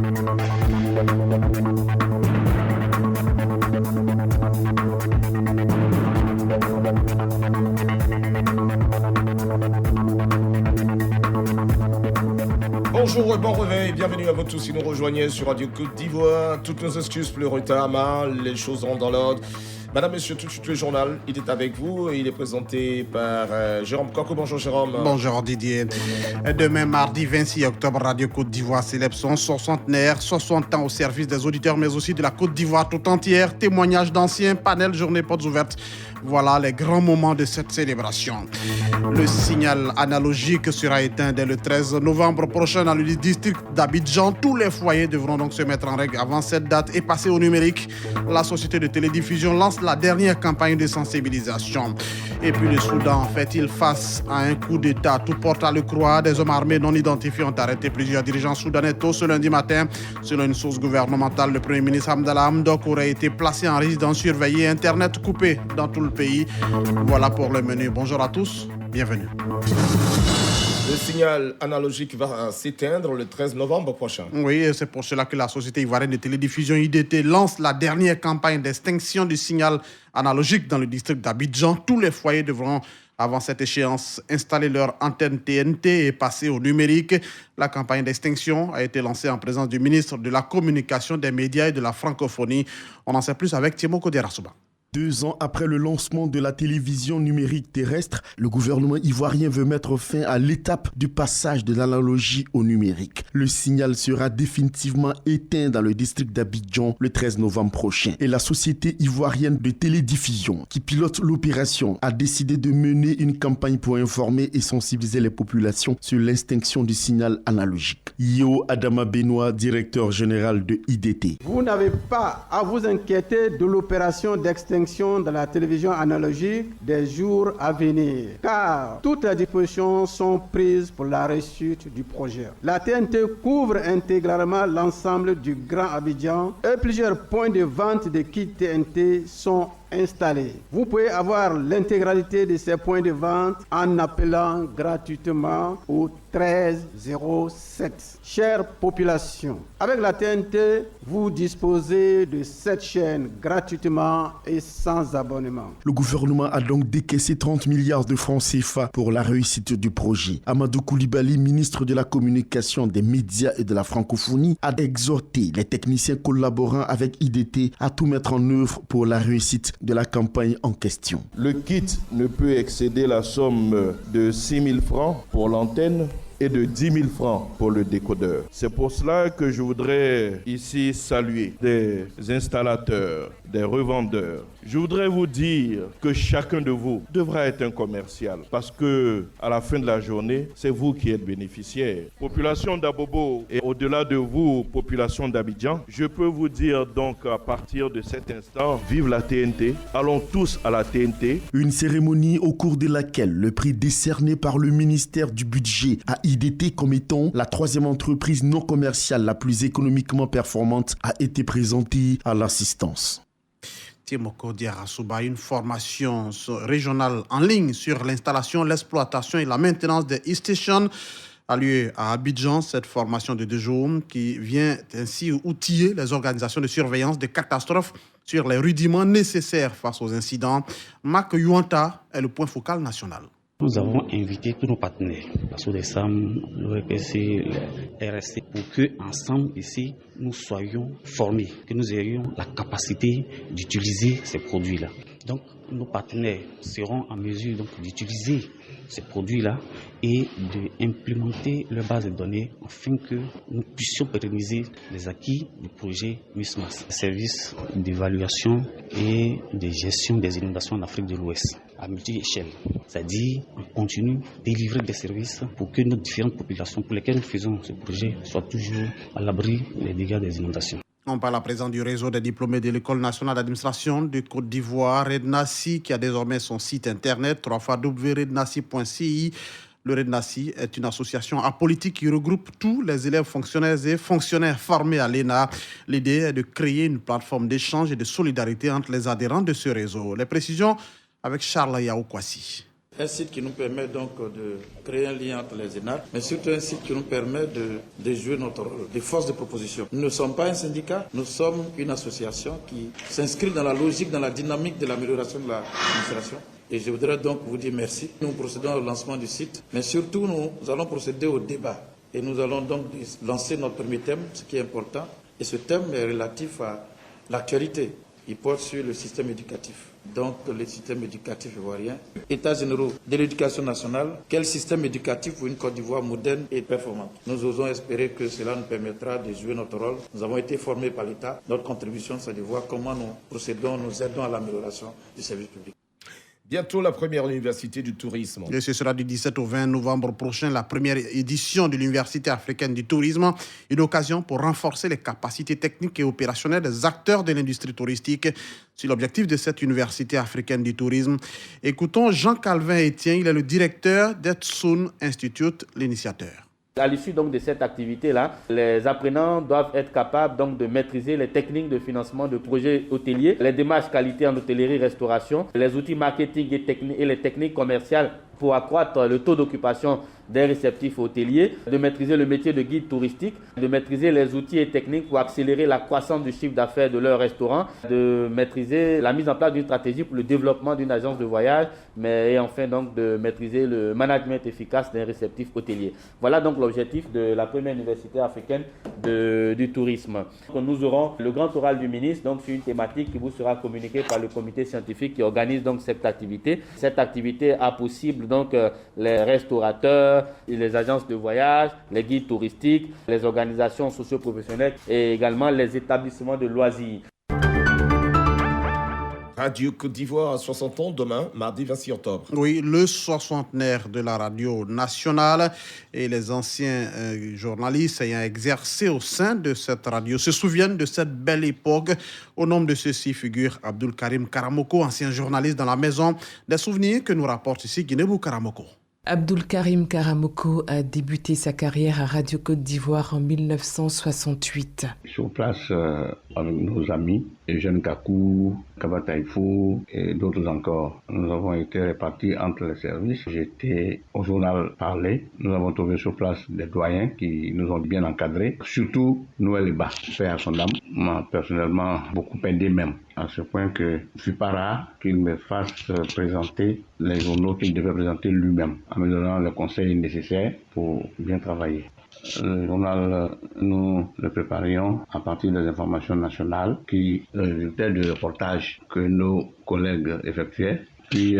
Bonjour et bon réveil, bienvenue à vous tous qui nous rejoignez sur Radio Côte d'Ivoire. Toutes nos excuses pour le retard, mais les choses rentrent dans l'ordre. Madame, Monsieur, tout de suite le journal, il est avec vous et il est présenté par Jérôme Coco. Bonjour Jérôme. Bonjour Didier. Demain, mardi 26 octobre, Radio Côte d'Ivoire célèbre son 60aire, 60 ans au service des auditeurs, mais aussi de la Côte d'Ivoire tout entière. Témoignages d'anciens, panel, journée portes ouvertes. Voilà les grands moments de cette célébration. Le signal analogique sera éteint dès le 13 novembre prochain dans le district d'Abidjan. Tous les foyers devront donc se mettre en règle avant cette date et passer au numérique. La société de télédiffusion lance la dernière campagne de sensibilisation. Et puis le Soudan fait-il face à un coup d'État? Tout porte à le croire. Des hommes armés non identifiés ont arrêté plusieurs dirigeants soudanais tôt ce lundi matin. Selon une source gouvernementale, le Premier ministre Hamdallah Hamdok aurait été placé en résidence surveillée, Internet coupé dans tout le pays. Voilà pour le menu. Bonjour à tous, bienvenue. Le signal analogique va s'éteindre le 13 novembre prochain. Oui, c'est pour cela que la Société ivoirienne de télédiffusion IDT lance la dernière campagne d'extinction du signal analogique dans le district d'Abidjan. Tous les foyers devront, avant cette échéance, installer leur antenne TNT et passer au numérique. La campagne d'extinction a été lancée en présence du ministre de la Communication, des médias et de la francophonie. On en sait plus avec Thiemo Koderasuba. 2 ans après le lancement de la télévision numérique terrestre, le gouvernement ivoirien veut mettre fin à l'étape du passage de l'analogie au numérique. Le signal sera définitivement éteint dans le district d'Abidjan le 13 novembre prochain. Et la société ivoirienne de télédiffusion qui pilote l'opération a décidé de mener une campagne pour informer et sensibiliser les populations sur l'extinction du signal analogique. Yo Adama Benoît, directeur général de IDT. Vous n'avez pas à vous inquiéter de l'opération d'extinction de la télévision analogique des jours à venir, car toutes les dispositions sont prises pour la réussite du projet. La TNT couvre intégralement l'ensemble du Grand Abidjan et plusieurs points de vente de kits TNT sont installés. Vous pouvez avoir l'intégralité de ces points de vente en appelant gratuitement au 1307. Chère population, avec la TNT, vous disposez de 7 chaînes gratuitement et sans abonnement. Le gouvernement a donc décaissé 30 milliards de francs CFA pour la réussite du projet. Amadou Koulibaly, ministre de la Communication, des médias et de la francophonie, a exhorté les techniciens collaborant avec IDT à tout mettre en œuvre pour la réussite de la campagne en question. Le kit ne peut excéder la somme de 6 000 francs pour l'antenne et de 10 000 francs pour le décodeur. C'est pour cela que je voudrais ici saluer des installateurs, des revendeurs. Je voudrais vous dire que chacun de vous devra être un commercial parce que à la fin de la journée, c'est vous qui êtes bénéficiaire. Population d'Abobo et au-delà de vous, population d'Abidjan, je peux vous dire donc à partir de cet instant, vive la TNT, allons tous à la TNT. Une cérémonie au cours de laquelle le prix décerné par le ministère du Budget à IDT comme étant la 3e entreprise non commerciale la plus économiquement performante a été présenté à l'assistance. Thiemoko Diarasuba, une formation régionale en ligne sur l'installation, l'exploitation et la maintenance des e-stations a lieu à Abidjan. Cette formation de 2 jours qui vient ainsi outiller les organisations de surveillance des catastrophes sur les rudiments nécessaires face aux incidents. Marc Yuanta est le point focal national. Nous avons invité tous nos partenaires, la SODESAM, l'OEPC, le RSC, pour qu'ensemble ici, nous soyons formés, que nous ayons la capacité d'utiliser ces produits-là. Donc, nos partenaires seront en mesure donc, d'utiliser ces produits-là et d'implémenter leur base de données afin que nous puissions pérenniser les acquis du projet MISMAS, service d'évaluation et de gestion des inondations en Afrique de l'Ouest, à multi-échelle. C'est-à-dire, on continue de délivrer des services pour que nos différentes populations pour lesquelles nous faisons ce projet soient toujours à l'abri des dégâts des inondations. On parle à présent du réseau des diplômés de l'École nationale d'administration de Côte d'Ivoire, REDNACI, qui a désormais son site internet, www.rednaci.ci. Le REDNACI est une association apolitique qui regroupe tous les élèves fonctionnaires et fonctionnaires formés à l'ENA. L'idée est de créer une plateforme d'échange et de solidarité entre les adhérents de ce réseau. Les précisions avec Charles Yaoukwasi. Un site qui nous permet donc de créer un lien entre les ENAC, mais surtout un site qui nous permet de jouer notre rôle de force de proposition. Nous ne sommes pas un syndicat, nous sommes une association qui s'inscrit dans la logique, dans la dynamique de l'amélioration de l'administration. Et je voudrais donc vous dire merci. Nous procédons au lancement du site, mais surtout nous allons procéder au débat. Et nous allons donc lancer notre premier thème, ce qui est important. Et ce thème est relatif à l'actualité. Il porte sur le système éducatif. Donc le système éducatif ivoirien. États généraux de l'éducation nationale. Quel système éducatif pour une Côte d'Ivoire moderne et performante? Nous osons espérer que cela nous permettra de jouer notre rôle. Nous avons été formés par l'État. Notre contribution, c'est de voir comment nous procédons, nous aidons à l'amélioration du service public. Bientôt la première université du tourisme. Et ce sera du 17 au 20 novembre prochain, la première édition de l'Université africaine du tourisme. Une occasion pour renforcer les capacités techniques et opérationnelles des acteurs de l'industrie touristique. C'est l'objectif de cette Université africaine du tourisme. Écoutons Jean-Calvin Etienne, il est le directeur d'Etsun Institute, l'initiateur. À l'issue donc de cette activité-là, les apprenants doivent être capables donc de maîtriser les techniques de financement de projets hôteliers, les démarches qualité en hôtellerie-restauration, les outils marketing et les techniques commerciales pour accroître le taux d'occupation des réceptifs hôteliers, de maîtriser le métier de guide touristique, de maîtriser les outils et techniques pour accélérer la croissance du chiffre d'affaires de leur restaurant, de maîtriser la mise en place d'une stratégie pour le développement d'une agence de voyage, et enfin donc de maîtriser le management efficace d'un réceptif hôtelier. Voilà donc l'objectif de la première université africaine du tourisme. Nous aurons le grand oral du ministre donc sur une thématique qui vous sera communiquée par le comité scientifique qui organise donc cette activité. Cette activité a possible donc les restaurateurs, les agences de voyage, les guides touristiques, les organisations socio-professionnelles et également les établissements de loisirs. Radio Côte d'Ivoire à 60 ans demain, mardi 26 octobre. Oui, le soixantenaire de la radio nationale et les anciens journalistes ayant exercé au sein de cette radio se souviennent de cette belle époque. Au nombre de ceux-ci figure Abdul Karim Karamoko, ancien journaliste dans la maison. Des souvenirs que nous rapporte ici Guinébou Karamoko. Abdul Karim Karamoko a débuté sa carrière à Radio Côte d'Ivoire en 1968. Sur place, avec nos amis, Eugène Kakou, Kabataïfou et d'autres encore, nous avons été répartis entre les services. J'étais au journal Parler. Nous avons trouvé sur place des doyens qui nous ont bien encadrés. Surtout Noël Eba, père à son âme, m'a personnellement beaucoup aidé même. À ce point que je ne suis pas rare qu'il me fasse présenter les journaux qu'il devait présenter lui-même, en me donnant les conseils nécessaires pour bien travailler. Le journal, nous le préparions à partir des informations nationales qui résultaient de reportages que nos collègues effectuaient, puis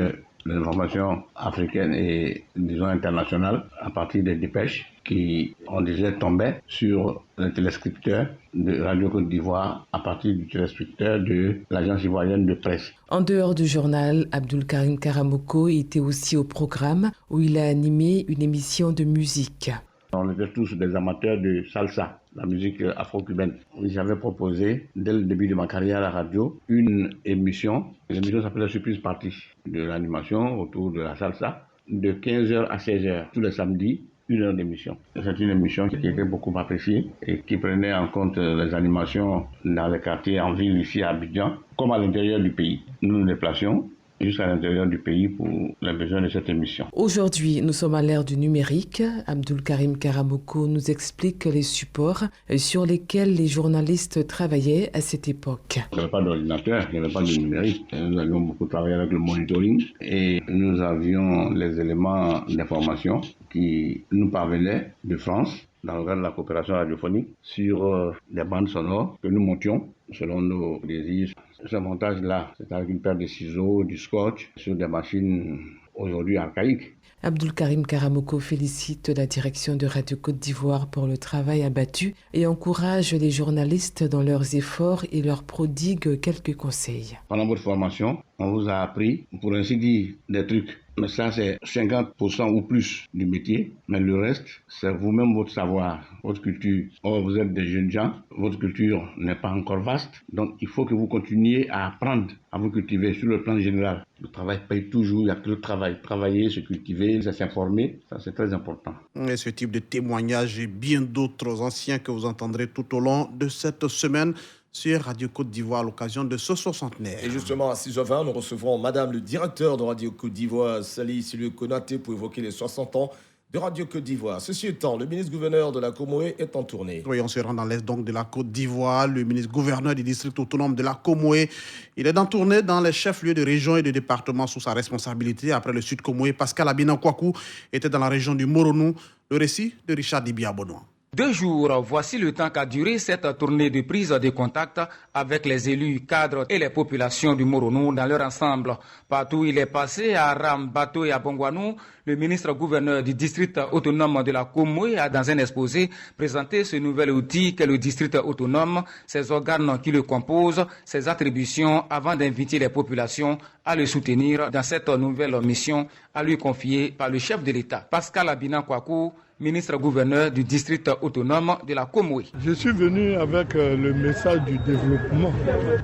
les informations africaines et, disons, internationales à partir des dépêches qui, on disait, tombaient sur les téléscripteurs de Radio Côte d'Ivoire à partir du téléscripteur de l'agence ivoirienne de presse. En dehors du journal, Abdul Karim Karamoko était aussi au programme où il a animé une émission de musique. On était tous des amateurs de salsa, la musique afro-cubaine. J'avais proposé, dès le début de ma carrière à la radio, une émission. L'émission s'appelait Surprise Party, de l'animation autour de la salsa, de 15h à 16h, tous les samedis, 1 heure d'émission. C'est une émission qui était beaucoup appréciée et qui prenait en compte les animations dans les quartiers en ville ici à Abidjan, comme à l'intérieur du pays. Nous nous déplacions jusqu'à l'intérieur du pays pour les besoins de cette émission. Aujourd'hui, nous sommes à l'ère du numérique. Abdul Karim Karamoko nous explique les supports sur lesquels les journalistes travaillaient à cette époque. Il n'y avait pas d'ordinateur, il n'y avait pas de numérique. Nous avions beaucoup travaillé avec le monitoring et nous avions les éléments d'information qui nous parvenaient de France dans le cadre de la coopération radiophonique sur des bandes sonores que nous montions selon nos désirs. Ce montage-là, c'est avec une paire de ciseaux, du scotch, sur des machines aujourd'hui archaïques. Abdul Karim Karamoko félicite la direction de Radio Côte d'Ivoire pour le travail abattu et encourage les journalistes dans leurs efforts et leur prodigue quelques conseils. Pendant votre formation, on vous a appris, pour ainsi dire, des trucs. Mais ça, c'est 50% ou plus du métier. Mais le reste, c'est vous-même votre savoir, votre culture. Or, vous êtes des jeunes gens, votre culture n'est pas encore vaste. Donc, il faut que vous continuiez à apprendre, à vous cultiver sur le plan général. Le travail paye toujours, il n'y a que le travail. Travailler, se cultiver, s'informer, ça c'est très important. Et ce type de témoignages et bien d'autres anciens que vous entendrez tout au long de cette semaine sur Radio Côte d'Ivoire à l'occasion de ce 60e. Et justement, à 6h20, nous recevrons Madame le directeur de Radio Côte d'Ivoire, Sali Silio Konaté, pour évoquer les 60 ans de Radio Côte d'Ivoire. Ceci étant, le ministre-gouverneur de la Comoé est en tournée. Oui, on se rend dans l'est donc de la Côte d'Ivoire. Le ministre-gouverneur du district autonome de la Comoé, il est en tournée dans les chefs-lieux de région et de département sous sa responsabilité. Après le sud Comoé, Pascal Abina Kouakou était dans la région du Moronou. Le récit de Richard Dibi-Abonois. 2 jours, voici le temps qu'a duré cette tournée de prise de contact avec les élus, cadres et les populations du Moronou dans leur ensemble. Partout où il est passé, à Aram, Bato et à Bongwanou, le ministre-gouverneur du district autonome de la Comoé a, dans un exposé, présenté ce nouvel outil qu'est le district autonome, ses organes qui le composent, ses attributions, avant d'inviter les populations à le soutenir dans cette nouvelle mission à lui confier par le chef de l'État. Pascal Abina Kouakou, ministre-gouverneur du district autonome de la Comoé. Je suis venu avec le message du développement.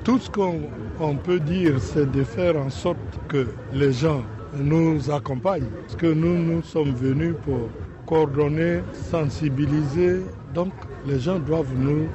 Tout ce qu'on peut dire, c'est de faire en sorte que les gens nous accompagnent. Parce que nous sommes venus pour coordonner, sensibiliser. Donc les gens doivent nous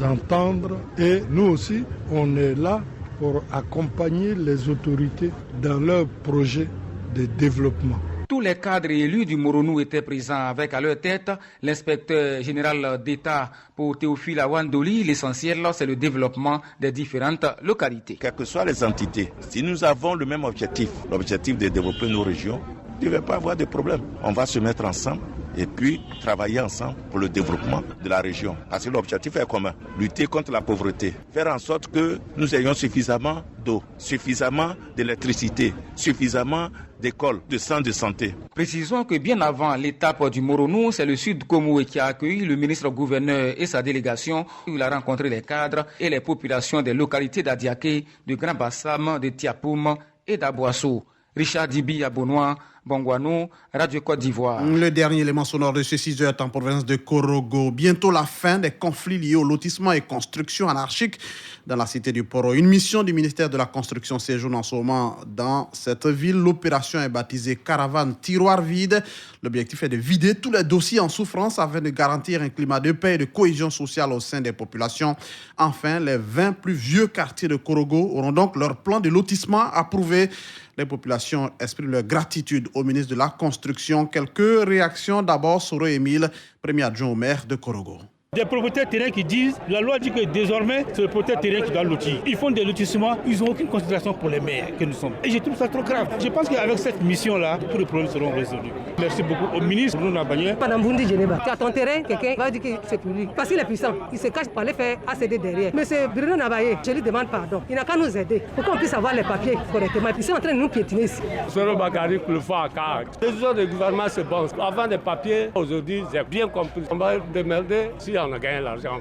entendre. Et nous aussi, on est là pour accompagner les autorités dans leurs projets de développement. Tous les cadres élus du Moronou étaient présents avec à leur tête l'inspecteur général d'État pour Théophile Awandoli. L'essentiel, c'est le développement des différentes localités. Quelles que soient les entités, si nous avons le même objectif, l'objectif de développer nos régions, il ne devrait pas avoir de problème. On va se mettre ensemble et puis travailler ensemble pour le développement de la région. Parce que l'objectif est commun, lutter contre la pauvreté, faire en sorte que nous ayons suffisamment d'eau, suffisamment d'électricité, suffisamment d'écoles, de centres de santé. Précisons que bien avant l'étape du Moronou, c'est le Sud Comoé qui a accueilli le ministre-gouverneur et sa délégation. Il a rencontré les cadres et les populations des localités d'Adiaké, de Grand Bassam, de Tiapoum et d'Abouassou. Richard Dibi Abonois, Bongwanou, Radio Côte d'Ivoire. Le dernier élément sonore de ce 6 heures en province de Korogo. Bientôt la fin des conflits liés au lotissement et construction anarchique dans la cité du Poro. Une mission du ministère de la Construction séjourne en ce moment dans cette ville. L'opération est baptisée Caravane Tiroir Vide. L'objectif est de vider tous les dossiers en souffrance afin de garantir un climat de paix et de cohésion sociale au sein des populations. Enfin, les 20 plus vieux quartiers de Korogo auront donc leur plan de lotissement approuvé. Les populations expriment leur gratitude au ministre de la Construction. Quelques réactions d'abord, Soro Émile, premier adjoint au maire de Korogo. Des propriétaires terrains qui disent, la loi dit que désormais, c'est le propriétaire terrain qui doit lotir. Ils font des lotissements, ils n'ont aucune considération pour les maires que nous sommes. Et je trouve ça trop grave. Je pense qu'avec cette mission-là, tous les problèmes seront résolus. Merci beaucoup au ministre Bruno Nabagné. Madame Boundi Geneva, tu as ton terrain, quelqu'un va dire que c'est pour lui. Parce qu'il est puissant, il se cache pour aller faire ACD derrière. Mais c'est Bruno Nabagné, je lui demande pardon. Il n'a qu'à nous aider pour qu'on puisse avoir les papiers correctement. Ils sont en train de nous piétiner ici. Soro Bakari pour le faire à Karak. Les autres du gouvernement, c'est bon. Avant des papiers, aujourd'hui, j'ai bien compris. On va demander si on a gagné l'argent.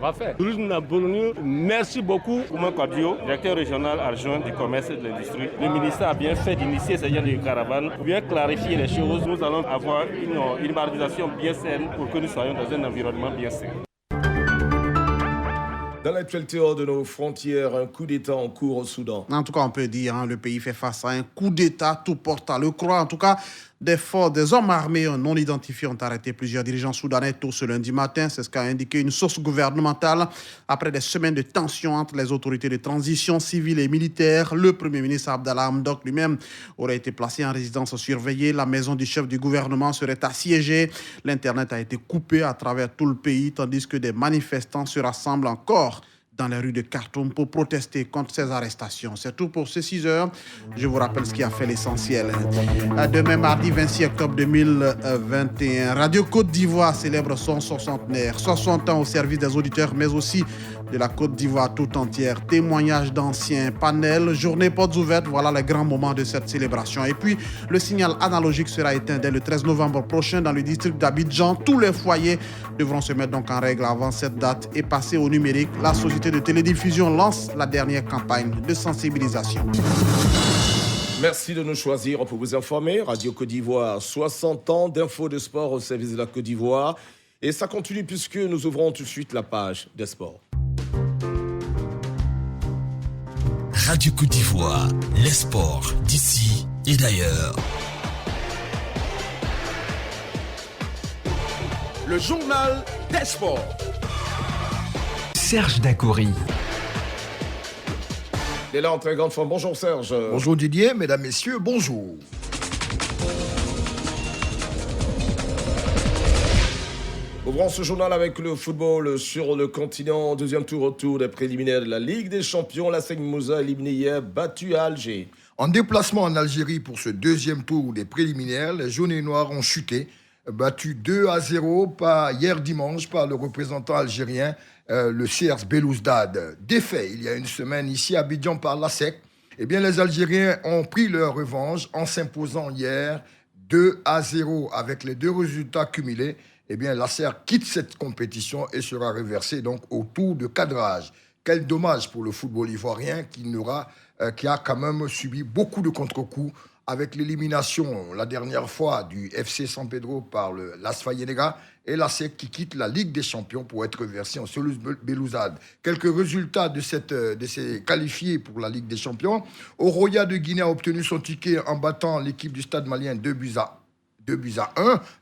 Merci beaucoup. Oumar Kwadio, directeur régional adjoint du commerce et de l'industrie. Le ministère a bien fait d'initier ce genre de caravane pour bien clarifier les choses. Nous allons avoir une organisation bien saine pour que nous soyons dans un environnement bien sain. Dans l'actualité hors de nos frontières, un coup d'État en cours au Soudan. En tout cas, on peut dire le pays fait face à un coup d'État, tout porte à le croire. En tout cas, des hommes armés non identifiés ont arrêté plusieurs dirigeants soudanais tôt ce lundi matin. C'est ce qu'a indiqué une source gouvernementale. Après des semaines de tensions entre les autorités de transition civile et militaire, le Premier ministre Abdallah Hamdok lui-même aurait été placé en résidence surveillée. La maison du chef du gouvernement serait assiégée. L'Internet a été coupé à travers tout le pays, tandis que des manifestants se rassemblent encore dans les rues de Khartoum pour protester contre ces arrestations. C'est tout pour ces 6 heures. Je vous rappelle ce qui a fait l'essentiel. Demain, mardi 26 octobre 2021, Radio Côte d'Ivoire célèbre son 60e. 60 ans au service des auditeurs, mais aussi de la Côte d'Ivoire tout entière. Témoignages d'anciens, panels, journées portes ouvertes, voilà les grands moments de cette célébration. Et puis, le signal analogique sera éteint dès le 13 novembre prochain dans le district d'Abidjan. Tous les foyers devront se mettre donc en règle avant cette date et passer au numérique. La société de télédiffusion lance la dernière campagne de sensibilisation. Merci de nous choisir pour vous informer. Radio Côte d'Ivoire, 60 ans d'infos de sport au service de la Côte d'Ivoire. Et ça continue puisque nous ouvrons tout de suite la page des sports. Radio Côte d'Ivoire, les sports d'ici et d'ailleurs. Le journal des sports. Serge Dacoury. Il est là en très grande forme. Bonjour Serge. Bonjour Didier, mesdames, messieurs, bonjour. Ouvrons ce journal avec le football sur le continent. Deuxième tour autour des préliminaires de la Ligue des Champions. La Moussa éliminé hier, battu à Alger. En déplacement en Algérie pour ce deuxième tour des préliminaires, les jaunes et noirs ont chuté, battus 2-0 hier dimanche par le représentant algérien, le CR Belouizdad. Défait il y a une semaine ici à Abidjan par l'ASEC, les Algériens ont pris leur revanche en s'imposant hier 2-0 avec les deux résultats cumulés. L'ASEC quitte cette compétition et sera reversé donc au tour de cadrage. Quel dommage pour le football ivoirien qui a quand même subi beaucoup de contre-coups avec l'élimination la dernière fois du FC San Pedro par le Las Fayenega et l'ASEC qui quitte la Ligue des Champions pour être versé en Solus Belouizdad. Quelques résultats de ces qualifiés pour la Ligue des Champions. Oroya de Guinée a obtenu son ticket en battant l'équipe du Stade malien 2-1.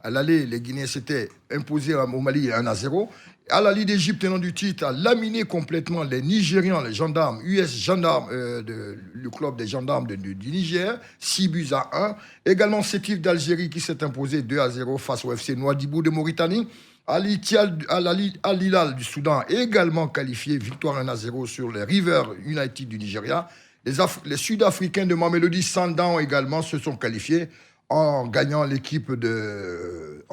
À l'aller, les Guinéens s'étaient imposés au Mali 1-0. À la Ligue d'Égypte, tenant du titre, a laminé complètement les Nigérians, les gendarmes, US gendarmes, le club des gendarmes du Niger, 6-1. Également, Sétif d'Algérie qui s'est imposé 2-0 face au FC Nouadhibou de Mauritanie. Al Hilal du Soudan, également qualifié, victoire 1-0 sur les River United du Nigeria. Les Sud-Africains de Mamelodi Sundowns également se sont qualifiés en gagnant l'équipe de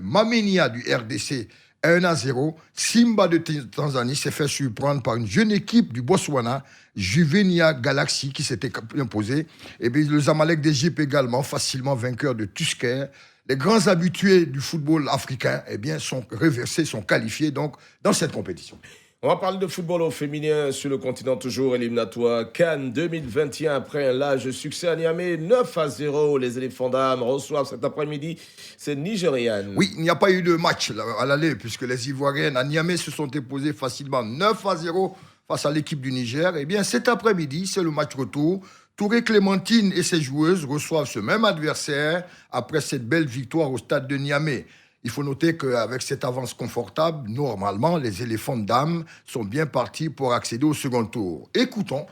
Mamenia du RDC 1-0. Simba de Tanzanie s'est fait surprendre par une jeune équipe du Botswana, Juvenia Galaxy, qui s'était imposée. Le Zamalek d'Égypte également, facilement vainqueur de Tusker. Les grands habitués du football africain sont reversés, sont qualifiés donc dans cette compétition. On va parler de football au féminin sur le continent toujours éliminatoire. Cannes 2021 après un large succès à Niamey, 9-0. Les éléphants d'âme reçoivent cet après-midi ces Nigérianes. Oui, il n'y a pas eu de match à l'aller puisque les Ivoiriennes à Niamey se sont imposées facilement 9-0 face à l'équipe du Niger. Cet après-midi, c'est le match retour. Touré Clémentine et ses joueuses reçoivent ce même adversaire après cette belle victoire au stade de Niamey. Il faut noter qu'avec cette avance confortable, normalement, les éléphants d'âme sont bien partis pour accéder au second tour. Écoutons,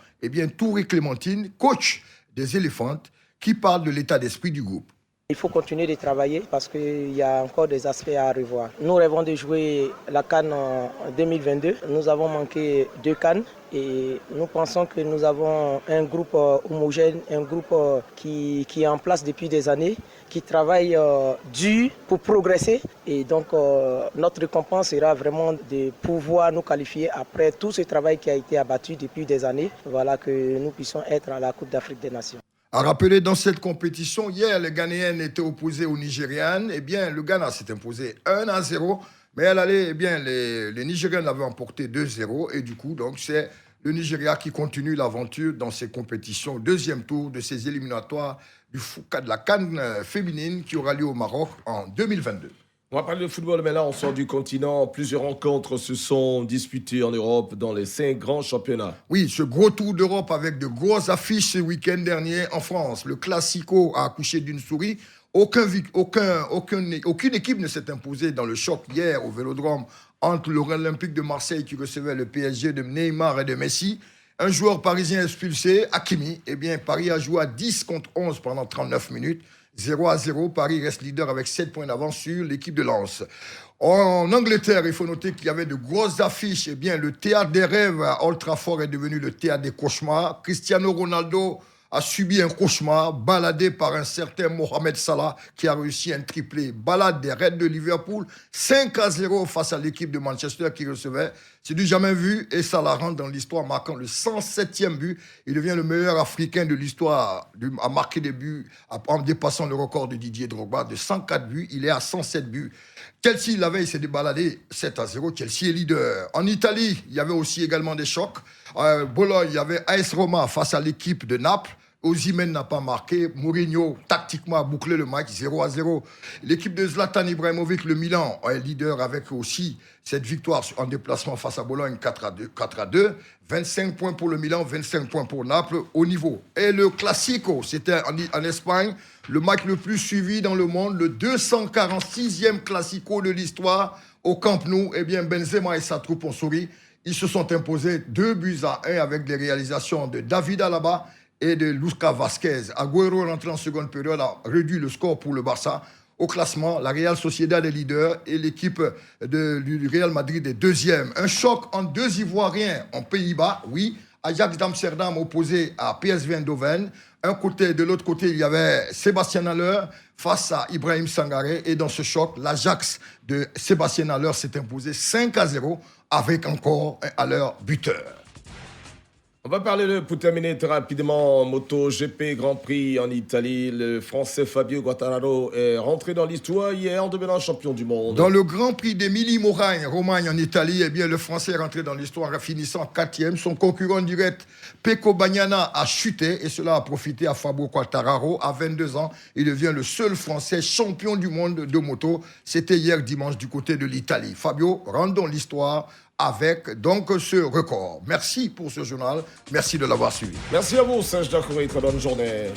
Touré Clémentine, coach des éléphantes, qui parle de l'état d'esprit du groupe. Il faut continuer de travailler parce qu'il y a encore des aspects à revoir. Nous rêvons de jouer la CAN en 2022. Nous avons manqué 2 CAN et nous pensons que nous avons un groupe homogène, un groupe qui est en place depuis des années, qui travaille dur pour progresser. Et donc notre récompense sera vraiment de pouvoir nous qualifier après tout ce travail qui a été abattu depuis des années. Voilà, que nous puissions être à la Coupe d'Afrique des Nations. À rappeler, dans cette compétition, hier, les Ghanéennes étaient opposées aux Nigérianes. Le Ghana s'est imposé 1-0. Mais à l'aller, les Nigérianes avaient emporté 2-0. Et du coup, donc, c'est le Nigeria qui continue l'aventure dans ces compétitions. Deuxième tour de ces éliminatoires de la CAN féminine qui aura lieu au Maroc en 2022. On va parler de football, mais là, on sort du continent. Plusieurs rencontres se sont disputées en Europe dans les 5 grands championnats. Oui, ce gros tour d'Europe avec de grosses affiches ce week-end dernier en France. Le Classico a accouché d'une souris. Aucune équipe ne s'est imposée dans le choc hier au Vélodrome entre l'Olympique de Marseille qui recevait le PSG de Neymar et de Messi. Un joueur parisien expulsé, Hakimi. Paris a joué à 10-11 pendant 39 minutes. 0-0, Paris reste leader avec 7 points d'avance sur l'équipe de Lens. En Angleterre, il faut noter qu'il y avait de grosses affiches. Le théâtre des rêves à Old Trafford est devenu le théâtre des cauchemars. Cristiano Ronaldo a subi un cauchemar, baladé par un certain Mohamed Salah qui a réussi un triplé. Balade des Reds de Liverpool, 5-0 face à l'équipe de Manchester qui recevait. C'est du jamais vu et Salah rentre dans l'histoire marquant le 107e but. Il devient le meilleur Africain de l'histoire à marquer des buts en dépassant le record de Didier Drogba de 104 buts. Il est à 107 buts. Chelsea, la veille, s'est débaladé 7-0. Chelsea est leader. En Italie, il y avait aussi également des chocs. Bologne, il y avait AS Roma face à l'équipe de Naples. Osimhen n'a pas marqué. Mourinho, tactiquement, a bouclé le match 0-0. L'équipe de Zlatan Ibrahimovic, le Milan, est leader avec aussi cette victoire en déplacement face à Bologne 4-2. 25 points pour le Milan, 25 points pour Naples au niveau. Et le Classico, c'était en Espagne, le match le plus suivi dans le monde, le 246e Classico de l'histoire au Camp Nou. Benzema et sa troupe ont souri. Ils se sont imposés 2-1 avec les réalisations de David Alaba et de Lucas Vazquez. Agüero, rentré en seconde période, a réduit le score pour le Barça. Au classement, la Real Sociedad est leader et l'équipe du Real Madrid est deuxième. Un choc entre deux Ivoiriens en Pays-Bas, oui. Ajax d'Amsterdam opposé à PSV Eindhoven. De l'autre côté, il y avait Sébastien Haller face à Ibrahim Sangaré. Et dans ce choc, l'Ajax de Sébastien Haller s'est imposé 5-0 avec encore un Haller buteur. On va parler pour terminer très rapidement MotoGP Grand Prix en Italie. Le Français Fabio Quartararo est rentré dans l'histoire hier en devenant champion du monde. Dans le Grand Prix d'Émilie-Romagne en Italie, eh bien, le Français est rentré dans l'histoire en finissant 4e. Son concurrent direct, Pecco Bagnaia, a chuté et cela a profité à Fabio Quartararo. À 22 ans, il devient le seul Français champion du monde de moto. C'était hier dimanche du côté de l'Italie. Fabio, rendons l'histoire avec donc ce record. Merci pour ce journal. Merci de l'avoir suivi. Merci à vous, Serge Dakouré. Très bonne journée.